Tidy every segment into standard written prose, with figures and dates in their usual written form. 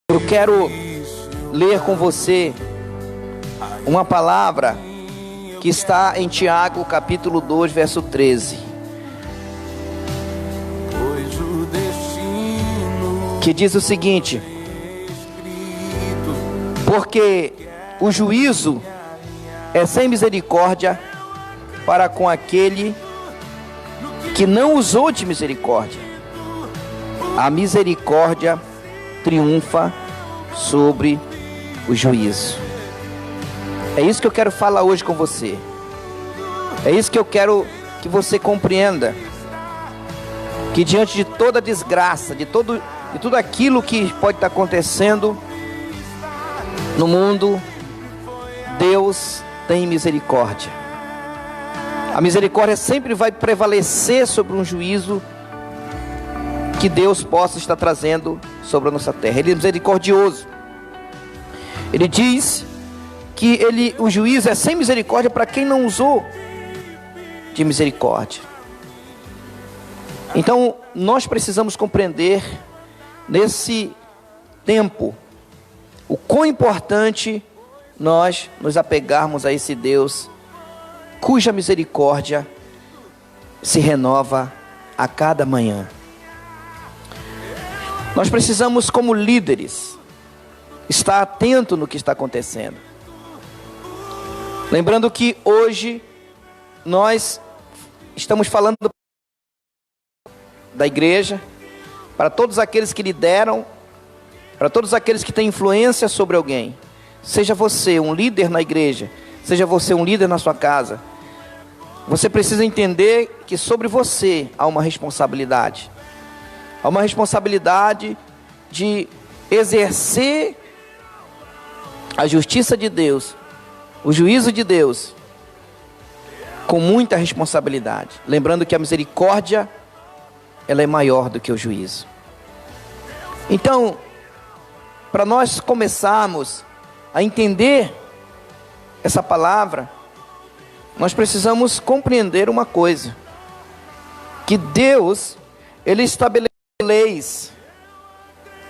Eu quero ler com você uma palavra que está em Tiago, capítulo 2, verso 13. Que diz o seguinte: porque o juízo é sem misericórdia para com aquele que não usou de misericórdia. A misericórdia triunfa sobre o juízo. É isso que eu quero falar hoje com você. É isso que eu quero que você compreenda. Que diante de toda desgraça, de tudo aquilo que pode estar acontecendo no mundo, Deus tem misericórdia. A misericórdia sempre vai prevalecer sobre um juízo que Deus possa estar trazendo sobre a nossa terra. Ele é misericordioso. Ele diz que o juízo é sem misericórdia para quem não usou de misericórdia. Então, nós precisamos compreender nesse tempo o quão importante nós nos apegarmos a esse Deus cuja misericórdia se renova a cada manhã. Nós precisamos, como líderes, estar atento no que está acontecendo. Lembrando que hoje nós estamos falando da igreja, para todos aqueles que lideram, para todos aqueles que têm influência sobre alguém. Seja você um líder na igreja, seja você um líder na sua casa, você precisa entender que sobre você há uma responsabilidade. Há uma responsabilidade de exercer a justiça de Deus, o juízo de Deus, com muita responsabilidade. Lembrando que a misericórdia, ela é maior do que o juízo. Então, para nós começarmos a entender essa palavra, nós precisamos compreender uma coisa: que Deus, Ele estabeleceu leis,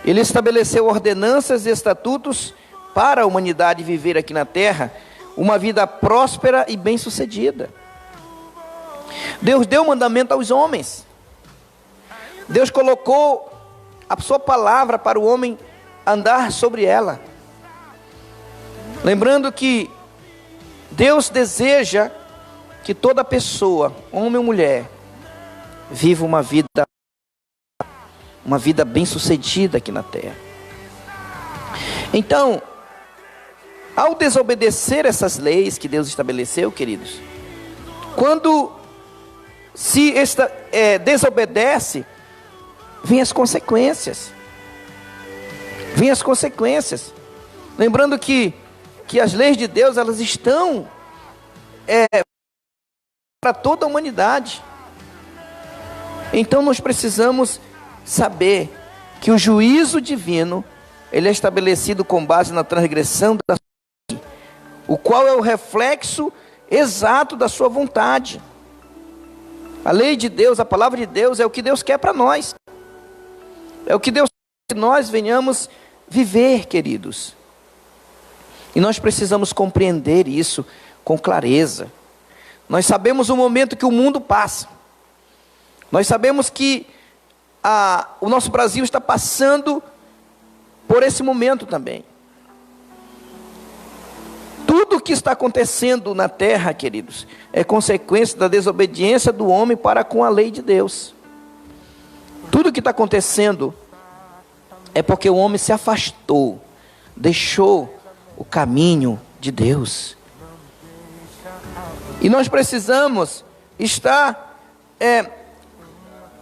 Ele estabeleceu ordenanças e estatutos para a humanidade viver aqui na terra uma vida próspera e bem-sucedida. Deus deu mandamento aos homens. Deus colocou a sua palavra para o homem andar sobre ela. Lembrando que Deus deseja que toda pessoa, homem ou mulher, viva uma vida bem-sucedida aqui na terra. Então, ao desobedecer essas leis que Deus estabeleceu, queridos, quando se desobedece, vêm as consequências. Vêm as consequências. Lembrando que as leis de Deus, elas estão para toda a humanidade. Então nós precisamos saber que o juízo divino, ele é estabelecido com base na transgressão da lei, o qual é o reflexo exato da sua vontade. A lei de Deus, a palavra de Deus, é o que Deus quer para nós. É o que Deus quer que nós venhamos viver, queridos. E nós precisamos compreender isso com clareza. Nós sabemos o momento que o mundo passa. Nós sabemos que o nosso Brasil está passando por esse momento também. Tudo o que está acontecendo na terra, queridos, é consequência da desobediência do homem para com a lei de Deus. Tudo o que está acontecendo é porque o homem se afastou, deixou o caminho de Deus. E nós precisamos estar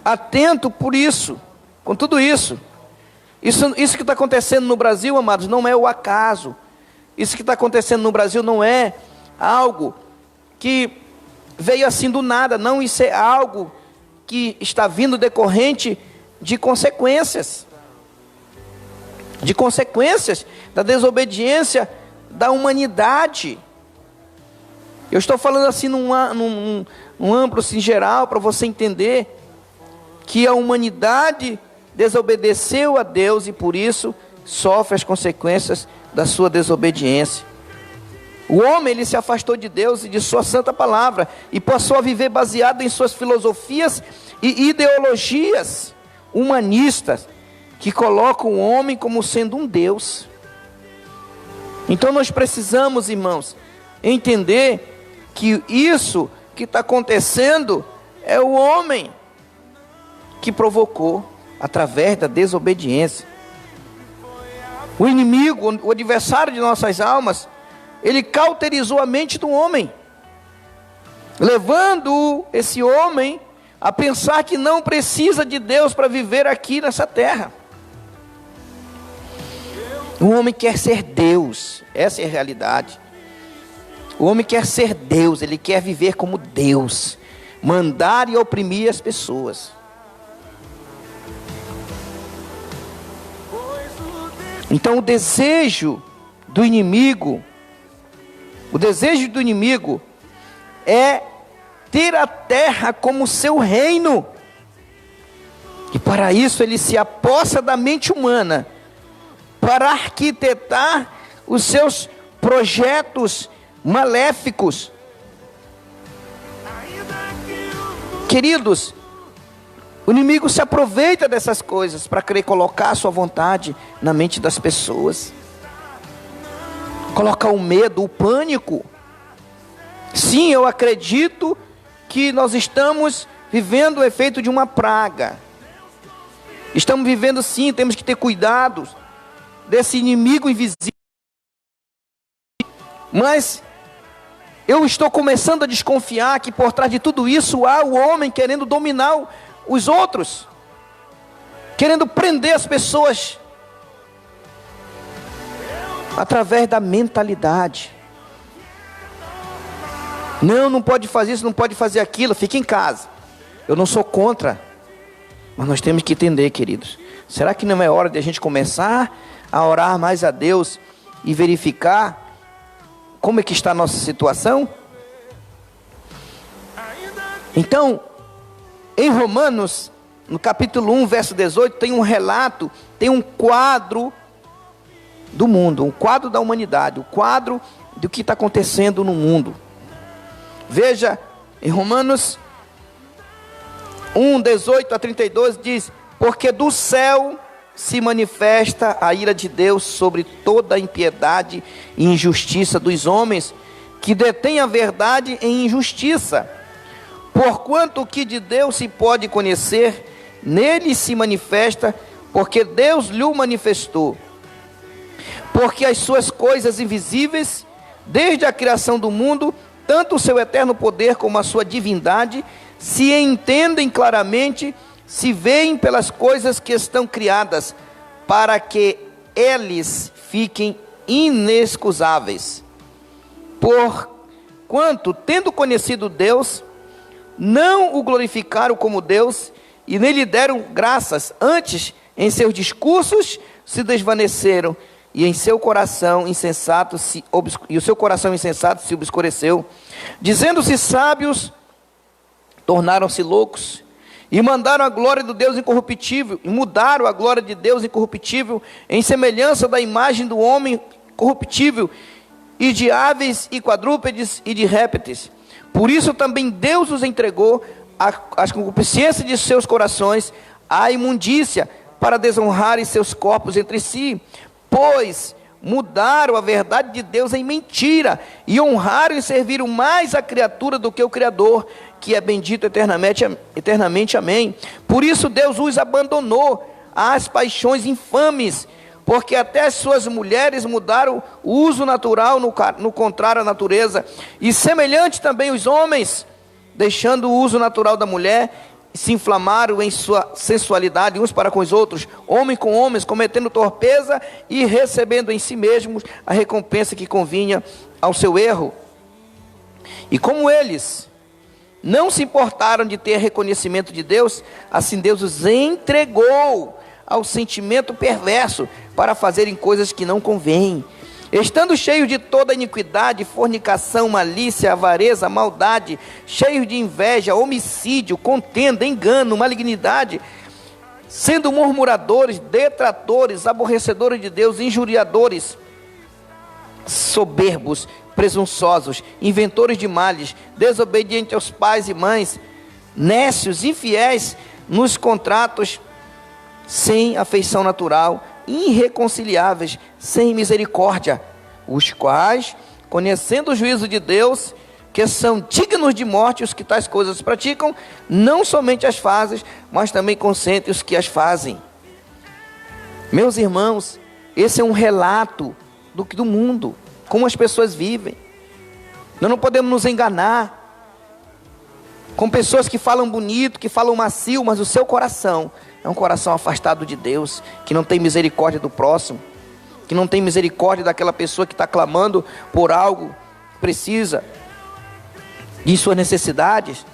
atento por isso, com tudo isso. Isso que está acontecendo no Brasil, amados, não é o acaso. Isso que está acontecendo no Brasil não é algo que veio assim do nada, não. Isso é algo que está vindo decorrente de consequências. De consequências da desobediência da humanidade. Eu estou falando assim num amplo, assim, geral, para você entender que a humanidade desobedeceu a Deus e por isso sofre as consequências da sua desobediência. O homem, ele se afastou de Deus e de sua santa palavra, e passou a viver baseado em suas filosofias e ideologias humanistas, que colocam o homem como sendo um Deus. Então nós precisamos, irmãos, entender que isso que está acontecendo é o homem que provocou, através da desobediência. O inimigo, o adversário de nossas almas, ele cauterizou a mente do homem, levando esse homem a pensar que não precisa de Deus para viver aqui nessa terra. O homem quer ser Deus, essa é a realidade. O homem quer ser Deus, ele quer viver como Deus, mandar e oprimir as pessoas. Então o desejo do inimigo é ter a terra como seu reino. E para isso ele se apossa da mente humana, para arquitetar os seus projetos maléficos. Queridos, o inimigo se aproveita dessas coisas para querer colocar a sua vontade na mente das pessoas. Colocar o medo, o pânico. Sim, eu acredito que nós estamos vivendo o efeito de uma praga. Estamos vivendo sim, temos que ter cuidado desse inimigo invisível. Mas eu estou começando a desconfiar que por trás de tudo isso há o homem querendo dominar os outros, querendo prender as pessoas através da mentalidade. Não pode fazer isso, não pode fazer aquilo, fica em casa. Eu não sou contra, mas nós temos que entender, queridos, será que não é hora de a gente começar a orar mais a Deus e verificar como é que está a nossa situação? Então, em Romanos, no capítulo 1, verso 18, tem um relato, tem um quadro do mundo, um quadro da humanidade, um quadro do que está acontecendo no mundo. Veja, em Romanos 1, 18 a 32, diz: porque do céu se manifesta a ira de Deus sobre toda a impiedade e injustiça dos homens, que detêm a verdade em injustiça. Porquanto o que de Deus se pode conhecer, nele se manifesta, porque Deus lhe o manifestou. Porque as suas coisas invisíveis, desde a criação do mundo, tanto o seu eterno poder como a sua divindade, se entendem claramente, se veem pelas coisas que estão criadas, para que eles fiquem inexcusáveis. Porquanto, tendo conhecido Deus, não o glorificaram como Deus, e nem lhe deram graças, antes em seus discursos se desvaneceram, e em seu coração insensato o seu coração insensato se obscureceu, dizendo-se sábios, tornaram-se loucos, e mandaram a glória do Deus incorruptível, e mudaram a glória de Deus incorruptível em semelhança da imagem do homem corruptível, e de aves e quadrúpedes e de répteis. Por isso também Deus os entregou às concupiscências de seus corações, à imundícia, para desonrarem seus corpos entre si, pois mudaram a verdade de Deus em mentira, e honraram e serviram mais a criatura do que o Criador, que é bendito eternamente, amém. Por isso Deus os abandonou às paixões infames, porque até as suas mulheres mudaram o uso natural no contrário à natureza, e semelhante também os homens, deixando o uso natural da mulher, se inflamaram em sua sensualidade uns para com os outros, homem com homens, cometendo torpeza e recebendo em si mesmos a recompensa que convinha ao seu erro. E como eles não se importaram de ter reconhecimento de Deus, assim Deus os entregou ao sentimento perverso para fazerem coisas que não convêm, estando cheios de toda iniquidade, fornicação, malícia, avareza, maldade, cheios de inveja, homicídio, contenda, engano, malignidade, sendo murmuradores, detratores, aborrecedores de Deus, injuriadores, soberbos, presunçosos, inventores de males, desobedientes aos pais e mães, nécios, infiéis nos contratos, sem afeição natural, irreconciliáveis, sem misericórdia, os quais, conhecendo o juízo de Deus, que são dignos de morte os que tais coisas praticam, não somente as fazem, mas também consentem os que as fazem. Meus irmãos, esse é um relato do mundo, como as pessoas vivem. Nós não podemos nos enganar com pessoas que falam bonito, que falam macio, mas o seu coração é um coração afastado de Deus, que não tem misericórdia do próximo, que não tem misericórdia daquela pessoa que está clamando por algo, precisa de suas necessidades.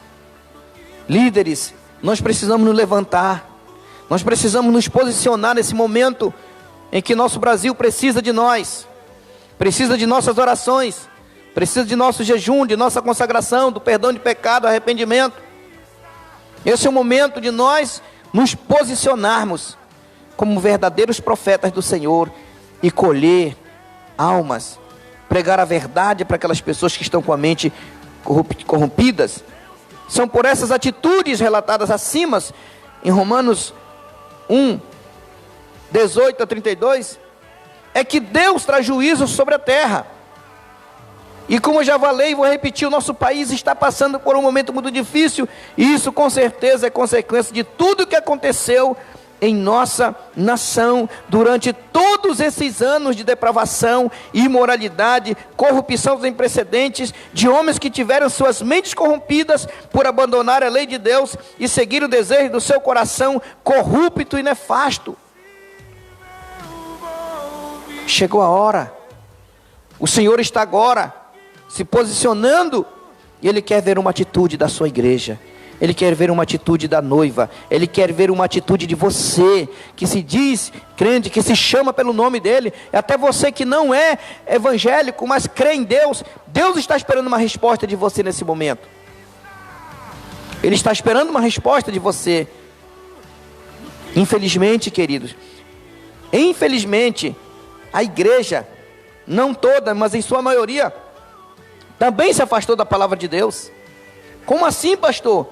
Líderes, nós precisamos nos levantar, nós precisamos nos posicionar nesse momento em que nosso Brasil precisa de nós, precisa de nossas orações, precisa de nosso jejum, de nossa consagração, do perdão de pecado, arrependimento. Esse é o momento de nós nos posicionarmos como verdadeiros profetas do Senhor e colher almas, pregar a verdade para aquelas pessoas que estão com a mente corrompidas. São por essas atitudes relatadas acima, em Romanos 1, 18 a 32, é que Deus traz juízo sobre a terra. E como eu já falei, vou repetir, o nosso país está passando por um momento muito difícil, e isso com certeza é consequência de tudo que aconteceu em nossa nação, durante todos esses anos de depravação, imoralidade, corrupção sem precedentes, de homens que tiveram suas mentes corrompidas por abandonar a lei de Deus e seguir o desejo do seu coração corrupto e nefasto. Chegou a hora, o Senhor está agora se posicionando, e Ele quer ver uma atitude da sua igreja, Ele quer ver uma atitude da noiva, Ele quer ver uma atitude de você, que se diz crente, que se chama pelo nome dEle, até você que não é evangélico, mas crê em Deus. Deus está esperando uma resposta de você nesse momento, Ele está esperando uma resposta de você. Infelizmente, queridos, a igreja, não toda, mas em sua maioria, também se afastou da palavra de Deus. Como assim, pastor?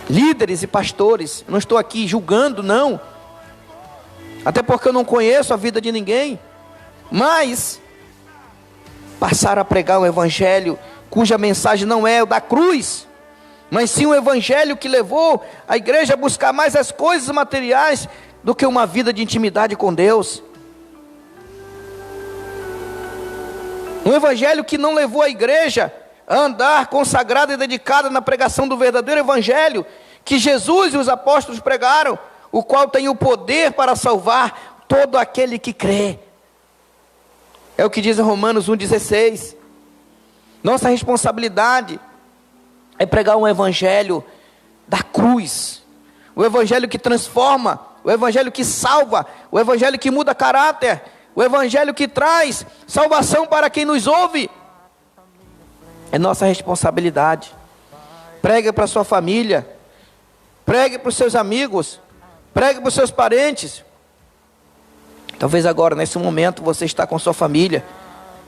Líderes e pastores, não estou aqui julgando, não, até porque eu não conheço a vida de ninguém, mas passaram a pregar um evangelho cuja mensagem não é o da cruz, mas sim um evangelho que levou a igreja a buscar mais as coisas materiais do que uma vida de intimidade com Deus. Um evangelho que não levou a igreja a andar consagrada e dedicada na pregação do verdadeiro evangelho que Jesus e os apóstolos pregaram, o qual tem o poder para salvar todo aquele que crê. É o que diz em Romanos 1,16. Nossa responsabilidade é pregar um evangelho da cruz, o evangelho que transforma, o evangelho que salva, o evangelho que muda caráter, o evangelho que traz salvação para quem nos ouve. É nossa responsabilidade. Pregue para a sua família, pregue para os seus amigos, pregue para os seus parentes. Talvez agora, nesse momento, você está com sua família,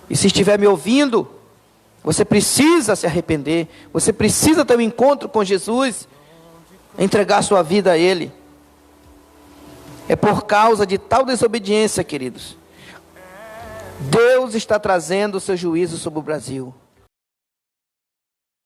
e se estiver me ouvindo, você precisa se arrepender, você precisa ter um encontro com Jesus, entregar sua vida a Ele. É por causa de tal desobediência, queridos, Deus está trazendo o seu juízo sobre o Brasil.